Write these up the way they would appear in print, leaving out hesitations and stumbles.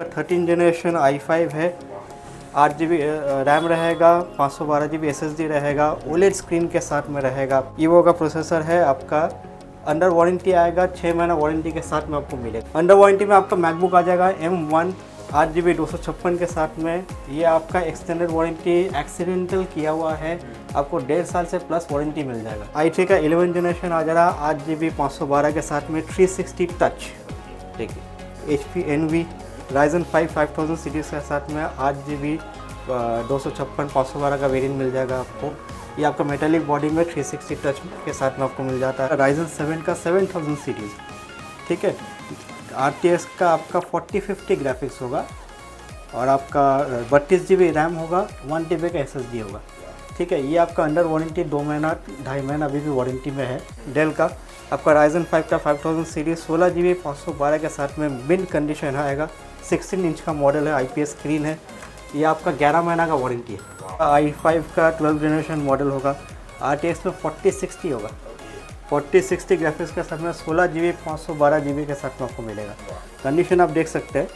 13 generation i5 है, 8 GB RAM रहेगा, 512 GB SSD रहेगा, OLED स्क्रीन के साथ में रहेगा। ईवो का प्रोसेसर है आपका, अंडर वारंटी आएगा, 6 महीना वारंटी के साथ में आपको मिलेगा। अंडर वारंटी में आपका मैकबुक आ जाएगा M1 8GB 256 के साथ में। ये आपका एक्सटेंडेड वारंटी एक्सीडेंटल किया हुआ है, आपको 1.5 साल से प्लस वारंटी मिल जाएगा। i3 का 11 जनरेशन आ जा रहा, 8GB 512 के साथ में 360 टच। देखिए HP Envy Ryzen 5 5000 सीरीज़ के साथ में 8GB 256 512 का वेरिएंट मिल जाएगा आपको। ये आपका मेटालिक बॉडी में 360 टच के साथ में आपको मिल जाता है। Ryzen 7 का 7000 सीरीज़, ठीक है। RTX का आपका 4050 ग्राफिक्स होगा और आपका 32GB रैम होगा, 1TB का SSD होगा, ठीक है। ये आपका अंडर वारंटी 2 महीना 2.5 महीना अभी भी वारंटी में है। डेल का आपका Ryzen 5 का 5000 सीरीज़ 16GB 512 के साथ में मिंट कंडीशन आएगा। 16 इंच का मॉडल है, IPS स्क्रीन है। ये आपका 11 महीना का वारंटी है। i5 का 12 जनरेशन मॉडल होगा, RTX में 4060 होगा, 4060 ग्राफिक्स के साथ में 16GB 512GB के साथ में आपको मिलेगा। कंडीशन आप देख सकते हैं,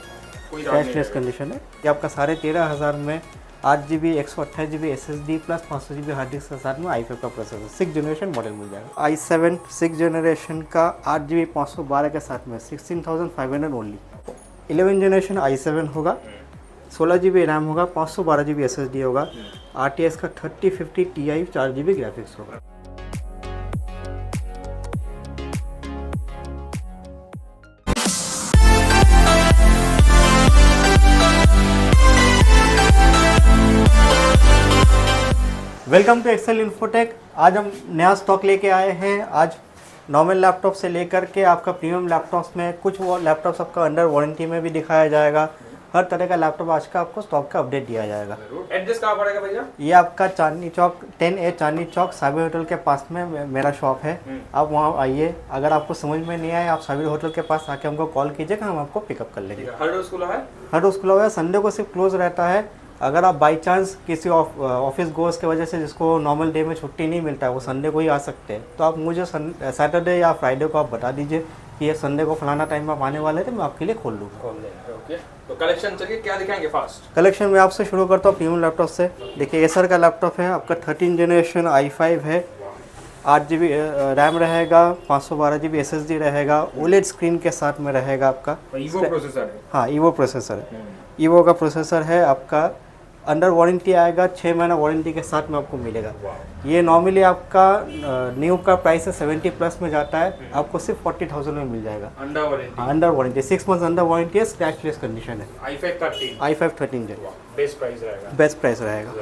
कैशलेस कंडीशन है। ये आपका 13,500 में 8GB 128GB SSD plus 500GB hard disk के साथ में i5 का प्रोसेसर 6 जनरेशन मॉडल मिल जाएगा। i7 6 जनरेशन का 8GB 512 के साथ में 16,500 ओनली। 11 जनरेशन i7 होगा, 16GB रैम होगा, 512GB SSD होगा, RTX का 3050 Ti 4GB ग्राफिक्स होगा। Welcome to Excel Infotech. आज हम नया स्टॉक लेके आए हैं। आज नॉर्मल लैपटॉप से लेकर के आपका प्रीमियम लैपटॉप्स में कुछ वो लैपटॉप्स आपका अंडर वारंटी में भी दिखाया जाएगा। हर तरह का लैपटॉप आज का आपको स्टॉक का अपडेट दिया जाएगा। एड्रेस कहाँ पड़ेगा भैया? ये आपका चांदनी चौक 10A चांदनी चौक साबिर होटल के पास में मेरा शॉप है। आप वहाँ आइए। अगर आपको समझ में नहीं आए, आप साबिर होटल के पास आके हमको कॉल कीजिएगा, हम आपको पिकअप कर लेंगे। हर रोज खुला है? हर रोज़ खुला हुआ है, संडे को सिर्फ क्लोज रहता है। अगर आप बाई चांस किसी ऑफिस गोर्स की वजह से जिसको नॉर्मल डे में छुट्टी नहीं मिलता है, वो संडे को ही आ सकते हैं, तो आप मुझे सैटरडे या फ्राइडे को आप बता दीजिए कि ये संडे को फलाना टाइम आप आने वाले थे, मैं आपके लिए खोल लूँगा। ओके, तो कलेक्शन चलिए क्या दिखाएंगे फास्ट? कलेक्शन में आपसे शुरू करता हूँ प्रीमियम लैपटॉप से। देखिए एसर का लैपटॉप है आपका, 13 जनरेशन i5 है, 8GB रैम रहेगा, 512GB SSD रहेगा, OLED स्क्रीन के साथ में रहेगा आपका। ईवो प्रोसेसर है? हाँ, ईवो प्रोसेसर है। ईवो का प्रोसेसर है आपका, अंडर वारंटी आएगा, 6 महीना वारंटी के साथ में आपको मिलेगा। ये नॉर्मली आपका न्यू का प्राइस है 70 प्लस में जाता है, आपको सिर्फ 40,000 में मिल जाएगा। Under warranty? हाँ, under warranty 6 month under warranty है, स्क्रैचलेस कंडीशन है। i5 13 जो बेस्ट प्राइस रहेगा। बेस्ट प्राइस रहेगा।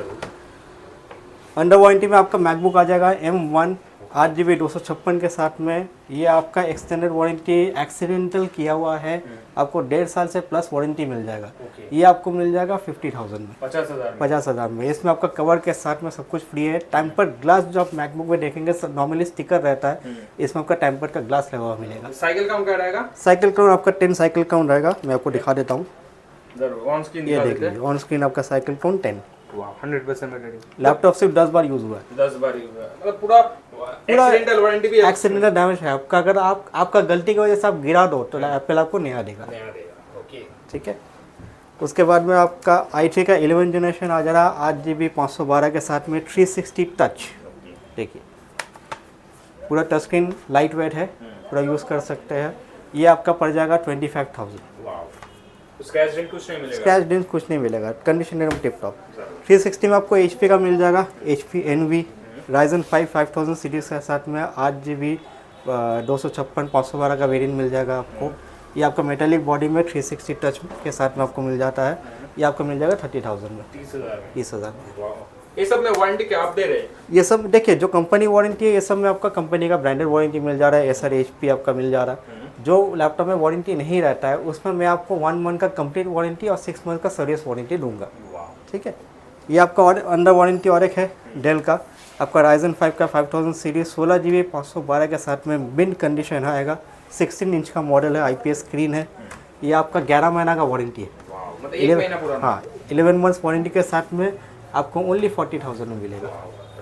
अंडर वारंटी में आपका मैकबुक आ जाएगा M1 8GB 256 के साथ में। ये आपका एक्सटेंडेड वारंटी एक्सीडेंटल किया हुआ है, आपको 1.5 साल से प्लस वारंटी मिल जाएगा। ये आपको मिल जाएगा 50,000 में, 50,000 में। इसमें आपका कवर के साथ में सब कुछ फ्री है। टेम्पर्ड ग्लास जो आप मैकबुक में देखेंगे नॉर्मली स्टिकर रहता है, इसमें आपका टेम्पर्ड का ग्लास लगा हुआ मिलेगा। साइकिल काउंट क्या रहेगा? साइकिल काउंट आपका 10 साइकिल काउंट रहेगा। मैं आपको दिखा देता हूँ, ऑन स्क्रीन ये देख लीजिए। ऑन स्क्रीन आपका साइकिल काउंट 10। 100% रेडी। लैपटॉप सिर्फ 10 बार यूज हुआ है। 10 बार यूज हुआ है, मतलब पूरा एक्सीडेंटल वारंटी भी है। एक्सीडेंटल डैमेज है आपका, अगर आपका गलती की वजह से आप गिरा दो तो एप्पल आपको नया देगा। ओके, ठीक है। उसके बाद में आपका i3 का 11 जनरेशन आ जा रहा, 8GB 512 के साथ में 360 टच। देखिए पूरा टच स्क्रीन लाइट वेट है, पूरा यूज़ कर सकते हैं। ये आपका पड़ जाएगा 25,000। स्क्रैच डेंट कुछ नहीं मिलेगा? स्क्रैच डेंट कुछ नहीं मिलेगा, कंडीशन एकदम टिप टॉप। 360 में आपको HP का मिल जाएगा, HP Envy Ryzen 5 5000 सीरीज़ के साथ में 8GB 256 512 का वेरिएंट मिल जाएगा आपको। ये आपका मेटालिक बॉडी में 360 टच के साथ में आपको मिल जाता है। ये आपको मिल जाएगा 30,000 में, 30,000 में। ये सब में वारंटी क्या आप दे रहे हैं? ये सब देखिए जो कंपनी वारंटी है, ये सब में आपका कंपनी का ब्रांडेड वारंटी मिल जा रहा है। एसर HP आपका मिल जा रहा है। जो लैपटॉप में वारंटी नहीं रहता है उसमें मैं आपको 1 मंथ का कंप्लीट वारंटी और 6 मंथ का सर्विस वारंटी दूंगा। ठीक है। ये आपका और अंडर वारंटी और एक है डेल का, आपका Ryzen 5 का 5000 सीरीज 16GB 512 के साथ में मिंट कंडीशन आएगा। 16 इंच का मॉडल है, IPS स्क्रीन है। ये आपका 11 महीना का वारंटी है। मतलब 1 महीना पूरा? हाँ, 11 मंथ्स वारंटी के साथ में आपको ओनली 40,000 में मिलेगा।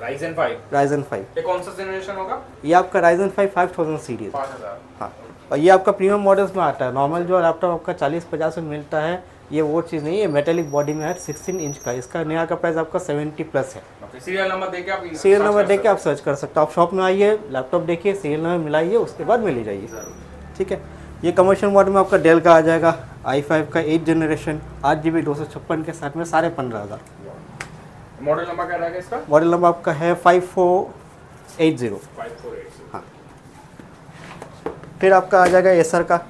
Ryzen 5? Ryzen 5। ये कौन सा जनरेशन होगा? ये आपका Ryzen 5 5000 सीरीज। 5000। हाँ, और ये आपका प्रीमियम मॉडल्स में आता है। नॉर्मल जो लैपटॉप आपका 40-50 में मिलता है, ये वो चीज़ नहीं है, मेटेलिक बॉडी में है, 16 इंच का। इसका नया का प्राइस आपका 70 प्लस है। ओके, सीरियल नंबर देके आप सीरियल नंबर देख के आप सर्च कर सकते हो। आप शॉप में आइए, लैपटॉप देखिए, सीरियल नंबर मिलाइए, उसके बाद मिली जाइए। ठीक है। ये कमर्शियल मॉडल में आपका डेल का आ जाएगा i5 का 8 जनरेशन 8GB 256 के साथ में 15,500। मॉडल नंबर क्या रहेगा इसका? मॉडल नंबर आपका है 5480। 5480। हाँ। फिर आपका आ जाएगा एसर का।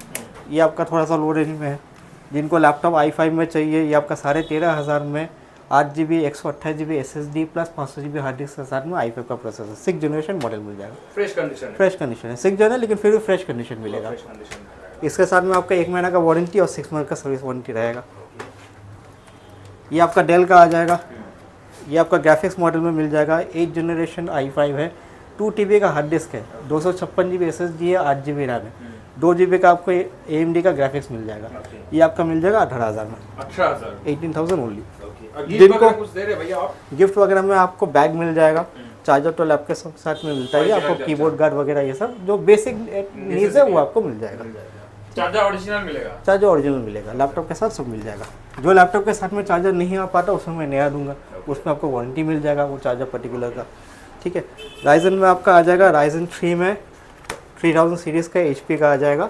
ये आपका थोड़ा सा लो रेंज में है। जिनको लैपटॉप i5 में चाहिए, ये आपका 13,500 में 8GB 128GB SSD plus 500GB hard disk के साथ में i5 का प्रोसेसर 6 जनरेशन मॉडल मिल जाएगा। फ्रेश कंडीशन है। फ्रेश कंडीशन है, 6 जन है लेकिन फिर भी फ्रेश कंडीशन मिलेगा। फ्रेश कंडीशन में रहेगा। इसके साथ में आपका 1 महीना का वारंटी और 6 मंथ का सर्विस वारंटी रहेगा। ये आपका डेल का आ जाएगा। ये आपका ग्राफिक्स मॉडल में मिल जाएगा। 8 जनरेशन i5 है, 2 TB का हार्ड डिस्क है, 256GB SSD है, 8GB रैम है, 2GB का आपको AMD का ग्राफिक्स मिल जाएगा। ये आपका मिल जाएगा 18,000 में। 18,000। 18,000 ओनली। गिफ्ट वगैरह कुछ दे रहे भैया आप? गिफ्ट वगैरह में आपको बैग मिल जाएगा, चार्जर तो लैपटॉप के साथ में मिलता है, आपको कीबोर्ड गार्ड वगैरह ये सब जो बेसिक नीड्स है वो आपको मिल जाएगा। चार्जर ओरिजिनल मिलेगा? चार्जर ओरिजिनल मिलेगा, लैपटॉप के साथ सब मिल जाएगा। जो लैपटॉप के साथ में चार्जर नहीं आ पाता उसमें मैं नया दूंगा, उसमें आपको वारंटी मिल जाएगा वो चार्जर पर्टिकुलर का। ठीक है। राइजन में आपका आ जाएगा राइजन 3 में 3000 सीरीज़ का HP का आ जाएगा,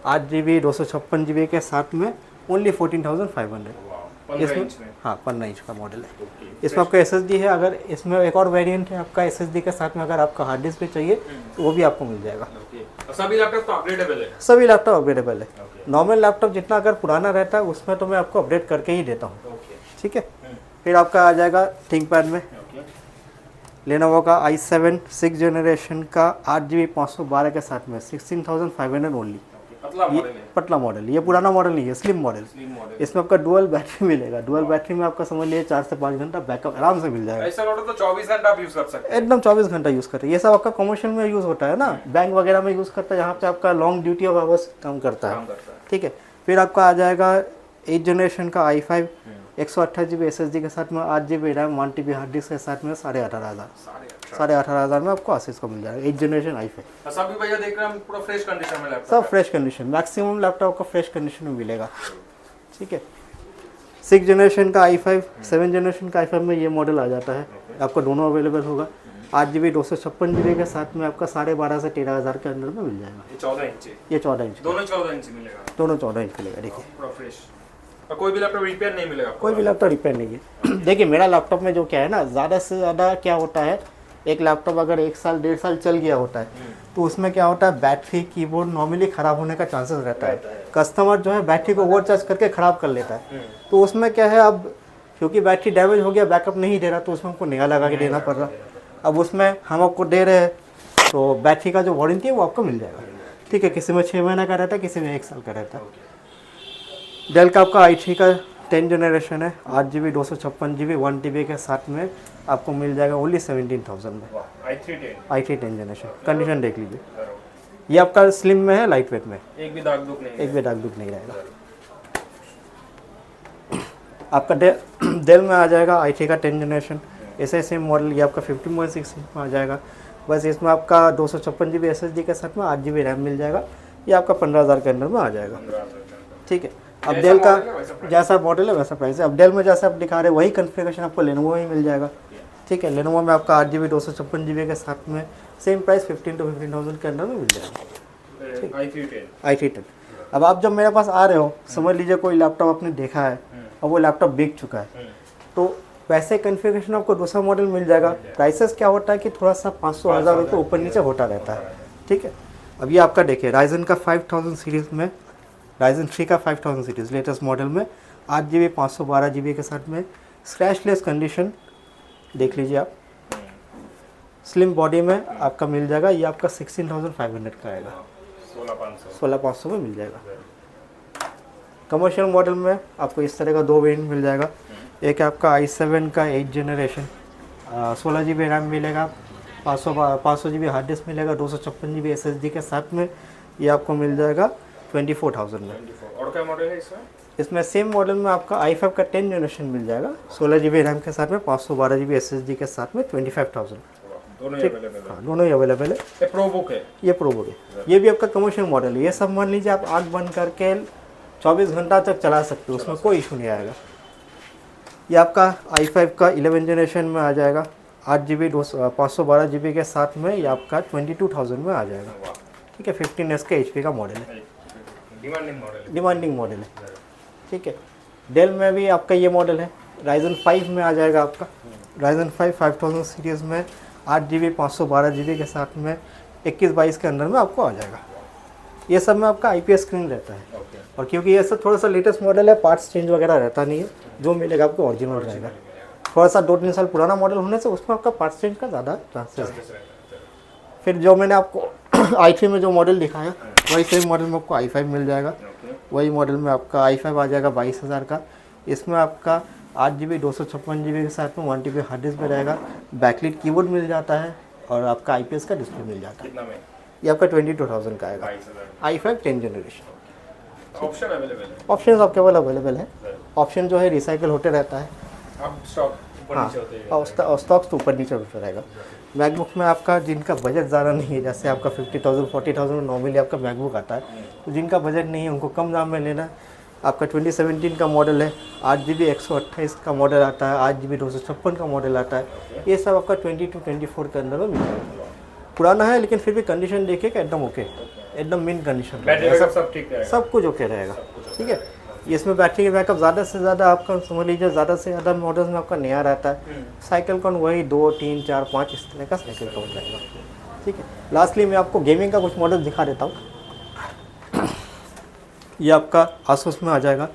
8GB 256GB के साथ में ओनली 14,500। इसमें हाँ 15 इंच का मॉडल है। इसमें आपका SSD है। अगर इसमें एक और वेरिएंट है आपका SSD के साथ में, अगर आपका हार्ड डिस्क भी चाहिए तो वो भी आपको मिल जाएगा। सभी लैपटॉप तो अपग्रेडेबल है? सभी लैपटॉप अपग्रेडेबल है। नॉर्मल लैपटॉप जितना अगर पुराना रहता है उसमें तो मैं आपको अपडेट करके ही देता हूँ। ठीक है। फिर आपका आ जाएगा थिंकपैड में लेनोवो का i7 6 जनरेशन का 8GB 512 के साथ में 16,500 ओनली। पतला मॉडल, ये पुराना मॉडल नहीं है, स्लिम मॉडल। इसमें आपका डुअल बैटरी मिलेगा। डुअल बैटरी में आपका समझ लीजिए 4 से 5 घंटा बैकअप आराम से मिल जाएगा। ऐसा तो 24 घंटा आप यूज कर सकते हैं। एकदम 24 घंटा यूज़ करते हैं। ये सब आपका कमर्शियल में यूज़ होता है ना, बैंक वगैरह में यूज़ करता है, जहाँ पे आपका लॉन्ग ड्यूटी ऑफ आवर्स काम करता है। ठीक है। फिर आपका आ जाएगा 8 जनरेशन का i5 128GB SSD के साथ में 8GB RAM 1TB hard disk के साथ में 18,500 में आपको आसिस को मिल जाएगा। 8 जनरेशन i5। सब भी भैया देख रहे हैं पूरा फ्रेश कंडीशन में लैपटॉप, सब फ्रेश कंडीशन, मैक्सिमम लैपटॉप का फ्रेश कंडीशन में मिलेगा। ठीक है। 6 जनरेशन का i5 7 जनरेशन का i5 में ये मॉडल आ जाता है। आपको दोनों अवेलेबल होगा। 8GB 256GB के साथ में आपका 12,500 से 13,000 के अंदर में मिल जाएगा। ये 14 इंच, ये 14 इंच, दोनों 14 इंच मिलेगा। दोनों 14 इंच मिलेगा। देखिए पूरा फ्रेश। और कोई भी लैपटॉप रिपेयर नहीं मिलेगा? कोई भी लैपटॉप रिपेयर नहीं है। देखिए मेरा लैपटॉप में जो क्या है ना, ज़्यादा से ज़्यादा क्या होता है, एक लैपटॉप अगर 1 साल 1.5 साल चल गया होता है तो उसमें क्या होता है, बैटरी कीबोर्ड नॉर्मली ख़राब होने का चांसेस रहता है। कस्टमर जो है बैटरी को ओवरचार्ज करके ख़राब कर लेता है। तो उसमें क्या है, अब क्योंकि बैटरी डैमेज हो गया, बैकअप नहीं दे रहा, तो उसमें हमको नया लगा के देना पड़ रहा। अब उसमें हम आपको दे रहे हैं तो बैटरी का जो वारंटी है वो आपको मिल जाएगा। ठीक है। किसी में 6 महीना का रहता है, किसी में 1 साल का रहता है। डेल का आपका i3 का 10 जनरेशन है, 8GB 256GB 1TB के साथ में आपको मिल जाएगा ओनली 17,000 में। i3 10 जनरेशन कंडीशन देख लीजिए। ये आपका स्लिम में है, लाइट वेट में, एक भी दाग दुख नहीं रहेगा। आपका डेल में आ जाएगा i3 का 10 जनरेशन ऐसे सेम मॉडल। ये आपका 15.6 इंच में आ जाएगा। बस इसमें आपका 256GB SSD के साथ में 8GB रैम मिल जाएगा। ये आपका 15,000 के अंदर में आ जाएगा। ठीक है। अब डेल का जैसा मॉडल है वैसा प्राइस है। अब डेल में जैसा आप दिखा रहे हैं वही कॉन्फ़िगरेशन आपको लेनोवो में मिल जाएगा। ठीक है। लेनोवो में आपका 8GB 256GB के साथ में सेम प्राइस 15 to 15,000 के अंदर में मिल जाएगा। i3 10। अब आप जब मेरे पास आ रहे हो, समझ लीजिए कोई लैपटॉप आपने देखा है और वो लैपटॉप बिक चुका है, तो वैसे कॉन्फ़िगरेशन आपको दूसरा मॉडल मिल जाएगा। प्राइसेस क्या होता है कि थोड़ा सा 500-1000 रुपये ऊपर नीचे होता रहता है। ठीक है। अब ये आपका देखिए राइजन का 5000 सीरीज़ में, राइजन 3 का 5000 सीरीज़ लेटेस्ट मॉडल में 8GB 512GB के साथ में स्क्रैचलेस कंडीशन देख लीजिए आप, स्लिम बॉडी में आपका मिल जाएगा। ये आपका 16,500 का आएगा, 16,500 में मिल जाएगा। कमर्शियल मॉडल में आपको इस तरह का 2 वेरिएंट मिल जाएगा। एक आपका i7 का 8 जनरेशन 16GB रैम मिलेगा, 500GB हार्ड डिस्क मिलेगा, 256GB SSD के साथ में। ये आपको मिल जाएगा 24,000 में। और क्या मॉडल है इसमें? इसमें सेम मॉडल में आपका i5 का 10 जनरेशन मिल जाएगा, 16GB रैम के साथ में, 512GB SSD के साथ में 25,000। दोनों ही अवेलेबल है। ये प्रो बुक है। ये प्रो बुक है। ये भी आपका कमर्शियल मॉडल है। ये सब मान लीजिए आप आँख बंद करके 24 घंटा तक चला सकते हो, उसमें कोई इशू नहीं आएगा। ये आपका i5 का 11 जनरेशन में आ जाएगा, 8 GB 512 GB के साथ में, ये आपका 22,000 में आ जाएगा। वाह, ठीक है, 15S का HP का मॉडल है, डिमांडिंग मॉडल है। डिमांडिंग मॉडल है। ठीक है, डेल में भी आपका ये मॉडल है, Ryzen 5 में आ जाएगा आपका। Ryzen 5 5000 सीरीज़ में 8 GB 512 GB के साथ में 21-22 के अंदर में आपको आ जाएगा। ये सब में आपका IPS स्क्रीन रहता है, ओके, और क्योंकि ये सब थोड़ा सा लेटेस्ट मॉडल है, पार्ट्स चेंज वगैरह रहता नहीं है, जो मिलेगा आपको ओरिजिनल रहेगा। थोड़ा सा 2-3 साल पुराना मॉडल होने से उसमें आपका पार्ट्स चेंज का ज़्यादा चांसेस है। चार्जेस रहेगा। फिर जो मैंने आपको i3 में जो मॉडल दिखाया, वही सेम मॉडल में आपको i5 मिल जाएगा। ओके, वही मॉडल में आपका i5 आ जाएगा 22,000 का। इसमें आपका 8 GB 256 GB के साथ में 1 TB हार्ड डिस्क में रहेगा, बैकलिट कीबोर्ड मिल जाता है, और आपका IPS का डिस्प्ले मिल जाता है। कितना में? ये आपका 22,000 का आएगा, 22,000। i5 10 generation. ऑप्शन अवेलेबल है ऑप्शन आपके पास अवेलेबल है। ऑप्शन जो है रिसाइकल होते रहता है, अब स्टॉक ऊपर हाँ, नीचे होते हैं। और स्टॉक्स तो ऊपर नीचे होता रहेगा। मैकबुक में आपका जिनका बजट ज़्यादा नहीं है, जैसे आपका 50,000 40,000 में नॉर्मली आपका मैकबुक आता है, तो जिनका बजट नहीं है उनको कम दाम में लेना, आपका 2017 का मॉडल है, 8 GB 128 का मॉडल आता है, 8 GB 256 का मॉडल आता है। ये सब आपका 22-24 के अंदर में मिल जाएगा। पुराना है लेकिन फिर भी कंडीशन देखिएगा एकदम ओके, एकदम मिन कंडीशन, बैटरी बैकअप सब ठीक रहेगा। सब कुछ ओके रहेगा। ठीक है, इसमें बैटरी बैकअप ज़्यादा से ज़्यादा आपका समझ लीजिए, ज़्यादा से ज़्यादा मॉडल्स में आपका नया रहता है। साइकिल कौन वही 2, 3, 4, 5 इस तरह का साइकिल काउंट रहेगा। ठीक है, लास्टली मैं आपको गेमिंग का कुछ मॉडल दिखा देता हूँ। ये आपका आसूस में आ जाएगा,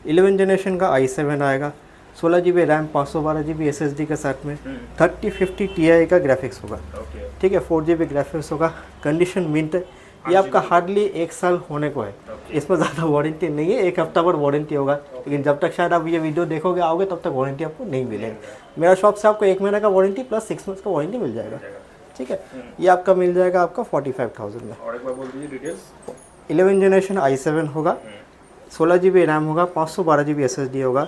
11 जनरेशन का i7 आएगा, 16 GB रैम 512 GB SSD के साथ में, 3050 Ti का ग्राफिक्स होगा। ओके, ठीक है, 4 GB ग्राफिक्स होगा, कंडीशन मिंट है। ये आपका हार्डली 1 साल होने को है, इसमें ज़्यादा वारंटी नहीं है, 1 हफ्ता पर वारंटी होगा। लेकिन जब तक शायद आप ये वीडियो देखोगे आओगे तब तक वारंटी आपको नहीं मिलेगी। मेरा शॉप से आपको 1 महीने का वारंटी प्लस 6 मंथ्स का वारंटी मिल जाएगा। ठीक है, ये आपका मिल जाएगा आपका 45,000 में। और एक बार बोल दीजिए डिटेल्स। 11 जनरेशन i7 होगा, 16 GB रैम होगा, 512 GB SSD होगा,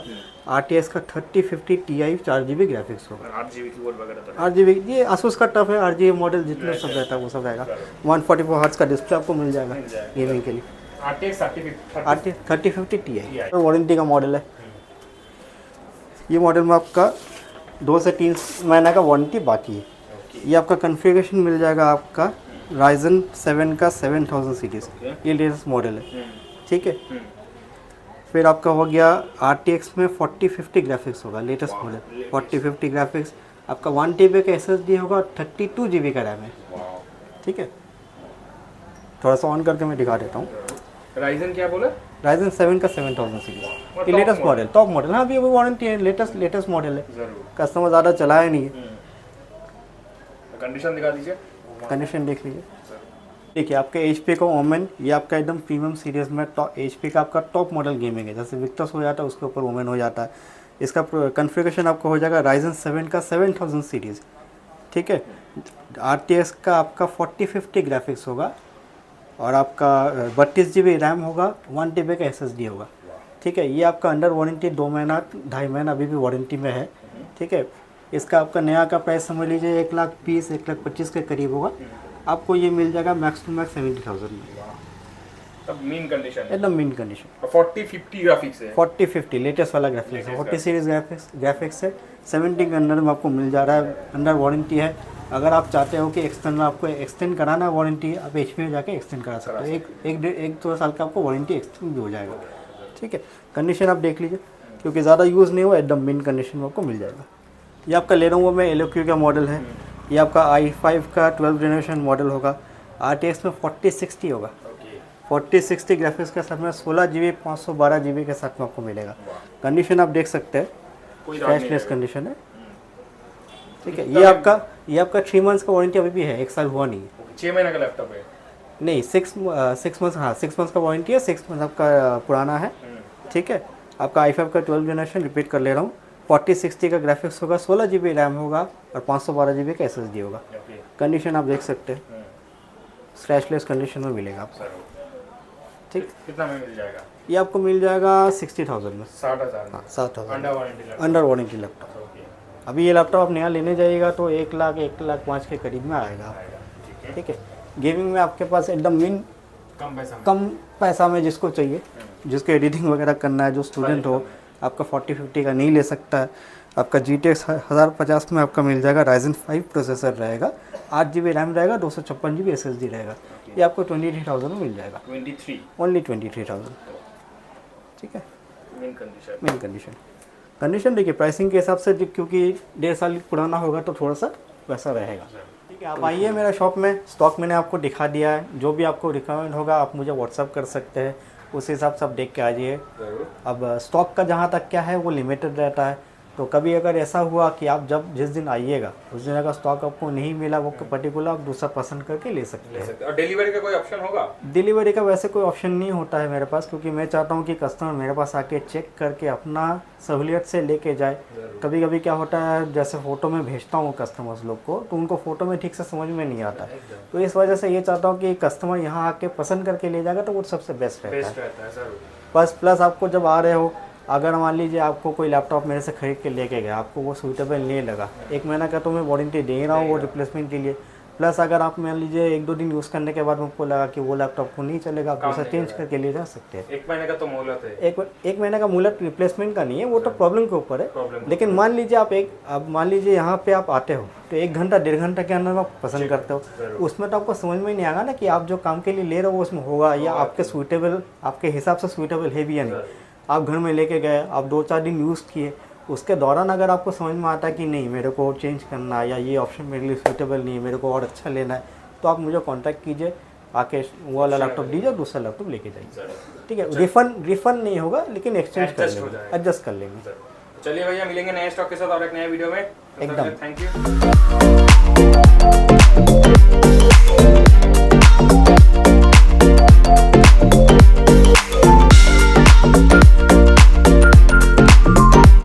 RTS का 3050 Ti 4 GB ग्राफिक्स होगा, 8 GB कीबोर्ड वगैरह तो 8 GB। ये आसूस का टफ है, 8 GB मॉडल जितने सब रहता है वो सब रहेगा। 144 हर्ट्ज का डिस्प्ले आपको मिल जाएगा गेमिंग के लिए। RTX 3050 Ti वारंटी का मॉडल है। ये मॉडल में आपका 2 से 3 महीने का वारंटी बाकी है। ये आपका कॉन्फ़िगरेशन मिल जाएगा आपका Ryzen 7 का 7000 सीरीज़, ये लेटेस्ट मॉडल है। ठीक है, फिर आपका हो गया RTX में 4050 ग्राफिक्स होगा, लेटेस्ट मॉडल 4050 ग्राफिक्स। आपका 1 TB का SSD होगा, 32 GB का रैम है। ठीक है, थोड़ा सा ऑन करके मैं दिखा देता हूँ। राइजन क्या बोला? Ryzen 7 का 7000 सीरीज, ये लेटेस्ट मॉडल, टॉप मॉडल। हाँ, अभी वारंटी है, लेटेस्ट मॉडल है, जरूर। कस्टमर ज़्यादा चलाया नहीं है। कंडीशन दिखा दीजिए। कंडीशन देख लीजिए। देखिए, आपके HP का ओमेन, ये आपका एकदम प्रीमियम सीरीज में HP का आपका टॉप मॉडल गेमिंग है। जैसे विक्टर्स हो जाता है उसके ऊपर ओमेन हो जाता है। इसका कॉन्फ़िगरेशन आपको हो जाएगा Ryzen 7 का 7000 सीरीज़। ठीक है, RTX का आपका 4050 ग्राफिक्स होगा, और आपका 32 GB रैम होगा, 1 TB का SSD होगा। ठीक है, ये आपका अंडर वारंटी 2 महीना 2.5 महीना अभी भी वारंटी में है। ठीक है, इसका आपका नया का प्राइस समझ लीजिए 1,20,000 1,25,000 के करीब होगा। आपको ये मिल जाएगा मैक्स टू मैक्स 70,000 में, तब मीन कंडीशन है, एकदम मीन कंडीशन। 4050 ग्राफिक्स है, 4050 लेटेस्ट वाला ग्राफिक्स है, 40 सीरीज ग्राफिक्स है, 70 के अंदर में आपको मिल जा रहा है, अंडर वारंटी है। अगर आप चाहते हो कि एक्सटेंड आपको एक्सटेंड कराना वारंटी, आप HP में जाके एक्सटेंड करा सकते हो। एक 2 साल का आपको वारंटी एक्सटेंड भी हो जाएगा। ठीक है, कंडीशन आप देख लीजिए, क्योंकि ज़्यादा यूज़ नहीं हुआ, एकदम मिन कंडीशन में आपको मिल जाएगा। ये आपका Lenovo में LOQ का मॉडल है। ये आपका i5 का 12 जनरेशन मॉडल होगा, RTX में 4060 होगा, 4060 ग्राफिक्स के साथ में 16 GB 512 GB के साथ में आपको मिलेगा। कंडीशन आप देख सकते हैं, कैशलेस कंडीशन है। ठीक है, ये आपका 3 मंथ्स का वारंटी अभी भी है, 1 साल हुआ नहीं है। 6 महीने का लैपटॉप है नहीं, 6 मंथ्स, हाँ 6 मंथ्स का वारंटी है, 6 मंथ आपका पुराना है। ठीक है, आपका i5 का 12 जनरेशन, रिपीट कर ले रहा हूँ, 4060 का ग्राफिक्स होगा, 16 GB रैम होगा, और 512 GB का SSD होगा। कंडीशन आप देख सकते हैं, स्क्रैचलेस कंडीशन में मिलेगा आपको। ठीक, कितना में मिल जाएगा? ये आपको मिल जाएगा 60,000 में, 60,000 में 60,000 अंडर वारंटी लैपटॉप। अभी ये लैपटॉप आप नया लेने जाइएगा तो 1,05,000 के करीब में आएगा। ठीक है, गेमिंग में आपके पास एकदम मिन कम पैसा में जिसको चाहिए, जिसको एडिटिंग वगैरह करना है, जो स्टूडेंट हो, आपका 40-50 का नहीं ले सकता है। आपका GTX 1050 में आपका मिल जाएगा। Ryzen 5 प्रोसेसर रहेगा, 8 GB रैम रहेगा, 256 GB SSD रहेगा। ये आपको 23,000 में मिल जाएगा। 23 ओनली 23,000। ठीक है, मेन कंडीशन। मेन कंडीशन देखिए प्राइसिंग के हिसाब से, क्योंकि 1.5 साल पुराना होगा तो थोड़ा सा वैसा रहेगा। ठीक है, आप आइए मेरा शॉप में, स्टॉक मैंने आपको दिखा दिया है। जो भी आपको रिक्वायरमेंट होगा आप मुझे व्हाट्सअप कर सकते हैं, उस हिसाब से आप देख के आ जाइए। अब स्टॉक का जहाँ तक क्या है वो लिमिटेड रहता है, तो कभी अगर ऐसा हुआ कि आप जिस दिन आइएगा उस दिन अगर स्टॉक आपको नहीं मिला वो पर्टिकुलर, आप दूसरा पसंद करके ले सकते हैं। और डिलीवरी का कोई ऑप्शन होगा? डिलीवरी का वैसे कोई ऑप्शन नहीं होता है मेरे पास, क्योंकि मैं चाहता हूँ कि कस्टमर मेरे पास आके चेक करके अपना सहूलियत से लेके जाए। कभी कभी क्या होता है, जैसे फ़ोटो में भेजता हूँ कस्टमर्स लोग को, तो उनको फ़ोटो में ठीक से समझ में नहीं आता, तो इस वजह से ये चाहता हूँ कि कस्टमर यहाँ आके पसंद करके ले जाएगा तो वो सबसे बेस्ट रहता है। प्लस आपको जब आ रहे हो, अगर मान लीजिए आपको कोई लैपटॉप मेरे से खरीद के लेके गया, आपको वो सूटेबल नहीं लगा, 1 महीना का तो मैं वारंटी दे रहा हूँ वो रिप्लेसमेंट के लिए। प्लस अगर आप मान लीजिए 1-2 दिन यूज़ करने के बाद आपको लगा कि वो लैपटॉप को नहीं चलेगा, आप दूसरा चेंज करके ले जा सकते हैं। 1 महीने का तो मोहलत है। एक महीने का मोहलत रिप्लेसमेंट का नहीं है, वो तो प्रॉब्लम के ऊपर है। लेकिन मान लीजिए आप मान लीजिए यहाँ पे आप आते हो तो 1 घंटा 1.5 घंटा के अंदर आप पसंद करते हो, उसमें तो आपको समझ में नहीं आएगा ना कि आप जो काम के लिए ले रहे हो उसमें होगा या आपके सूटेबल, आपके हिसाब से सूटेबल है भी या नहीं। आप घर में लेके गए, आप 2-4 दिन यूज़ किए, उसके दौरान अगर आपको समझ में आता है कि नहीं मेरे को चेंज करना है या ये ऑप्शन मेरे लिए सूटेबल नहीं है, मेरे को और अच्छा लेना है, तो आप मुझे कांटेक्ट कीजिए, आके वो वाला लैपटॉप दीजिए, दूसरा लैपटॉप लेके जाइए। ठीक है, रिफंड नहीं होगा लेकिन एक्सचेंज कर लेंगे, एडजस्ट कर लेंगे। चलिए भैया, मिलेंगे नए स्टॉक के साथ और एक नए वीडियो में। एकदम। Thank you.